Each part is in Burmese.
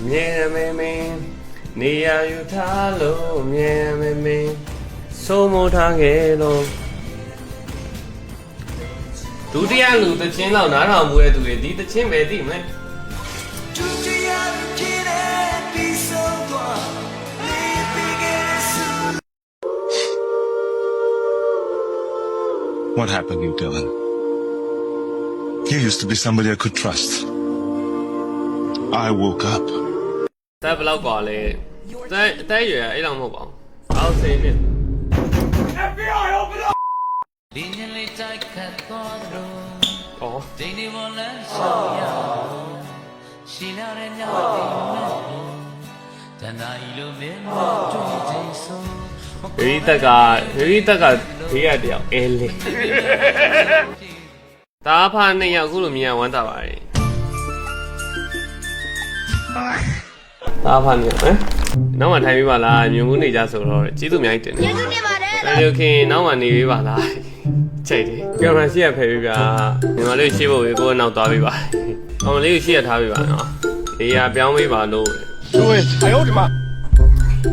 မြဲမင်းမင်းနေရာယူထားလို့မြဲမင်းမင်းစိုးမိုးထားခဲ့လို့ဒုတိယလူတချင်းတော့နားထောင်မှုရဲ့သူတွေဒီတချင်းပဲသိမလဲ What happened to you, Dylan? You used to be somebody I could trust. I woke up. တက်ဘလောက်กว่าလဲတက်ရွယ်အဲ့လောက်မဟုတ်ပါဘူးအောက်စိနေ FBI open up ဒီနေ့လေးတိုက်ခတ်သွားတော့ဒီနေ့မလန်းဆောင်ရရှိလာတဲ့ညတိမ်မဲ့တန်တိုင်းလိုမင်းတို့ကြိမ်ဆုံးဒီတက်ကဘေးရတယောက်အဲလေးတားဖာနှစ်ယောက်ခုလိုမြင်ဝမ်းသာပါတယ်တားဖာနှစ်ယောက်နောက်မှထိုင်ပေးပါလားမြင်မှုနေကြဆိုတော့ကျေးဇူးအများကြီးတင်တယ်ကျေးဇူးတင်ပါတယ်โอเคနောက်မှနေပေးပါလားချိန်တယ်ကင်မရာရှေ့ရဖယ်ပေးပါညီမလေးရှေ့ဖို့ကိုယ်နောက်သွားပေးပါကောင်မလေးကိုရှေ့ရထားပေးပါနော်နေရာပြောင်းပေးပါလို့ Do it. I owed him up.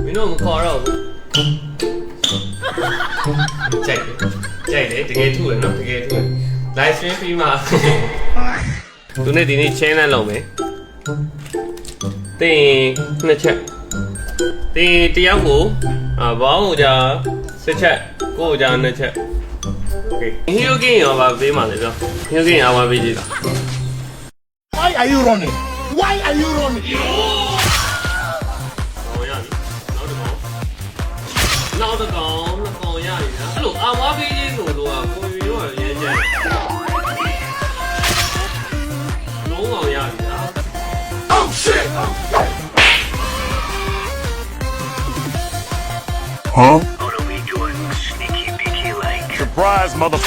မင်းတို့မခေါ်တော့ဘူးကြိုက်တယ်တကယ်ထူရနော်တကယ်ထူ live stream ပြီးမှသူနဲ့ဒီနေ့ channel လုပ်မယ်တင်နှစ်ချက်တင်တယောက်ကိုဘောင်းကိုကြာစစ်ချက်ကိုကြာနှစ်ချက် okay hero game ရောပါပေးမှလေပြော hero game ရောပါပေးကြည့်လား Why are you running? Why are you running? နောက်တစ်ကောင်ရပြီနော်အဲ့လိုအာဝါပေးရေးဆိုတော့ကိုရီတော့ရဲကြတယ်လုံးအောင်ရပြီနော် Oh shit! Huh? What are we doing? Sneaky beaky like. Surprise, mother.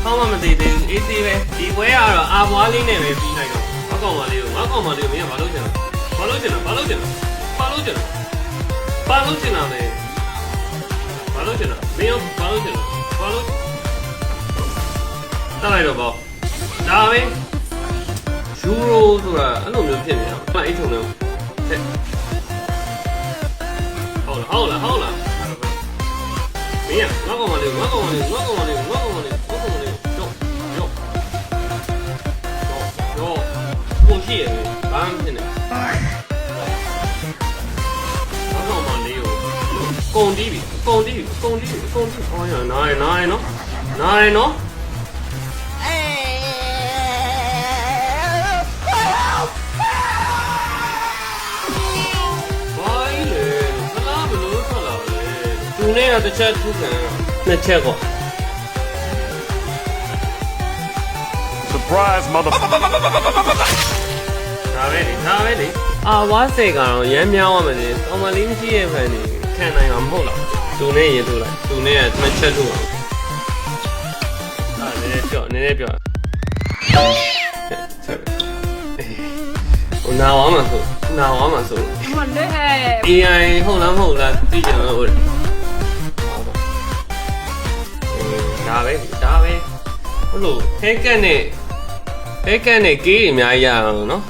ခေါင်းမသိသေးဘူးအေးသေးပဲဒီပွဲကတော့အာဝါလေးနဲ့ပဲပြီးလိုက်တော့ငါကောင်မလေးကိုမင်းကဘာလုပ်ချင်လဲဘာလုပ်ချင်လဲဘာလုပ်ချင်တာလဲဘာလုပ်ချင်တာမင်းရောဘာလုပ်ချင်လဲဘာလုပ်တက်လိုက်တော့ပေါ့ဒါပဲယူရိုဆိုတာအဲ့လိုမျိုးဖြစ်နေတာအဲ့ထုံလုံးဟုတ်လားမင်းကငါကောင်မလေးတော့ကိုရှိရယ်ဘာမှမဖြစ်နေကုန်တီးပြီအော်ရနားနော်ဘာလဲဆလာဘလို့ဆလာလေသူနဲ့ကတစ်ချက်ထုခံနှစ်ချက်ကော Surprise, mother. ဒါပဲလေအာဝါစေကတော့ရမ်းမြောင်းရမယ်လေကောင်မလေးမရှိရဲ့ဖန်နေခံနိုင်မှာမဟုတ်လားသူနဲ့ရင်ထုတ်လိုက်သူနဲ့ကနှစ်ချက်ထုတ်အောင်နည်းနည်းပြောဟိုနာဝါမှာဆိုမလဲ AI ဟုတ်လားမဟုတ်လားသိကြတော့ဟုတ်တယ်ဒါပဲဟိုလိုဟဲကတ်နဲ့ကေးတွေအများကြီးရအောင်နော်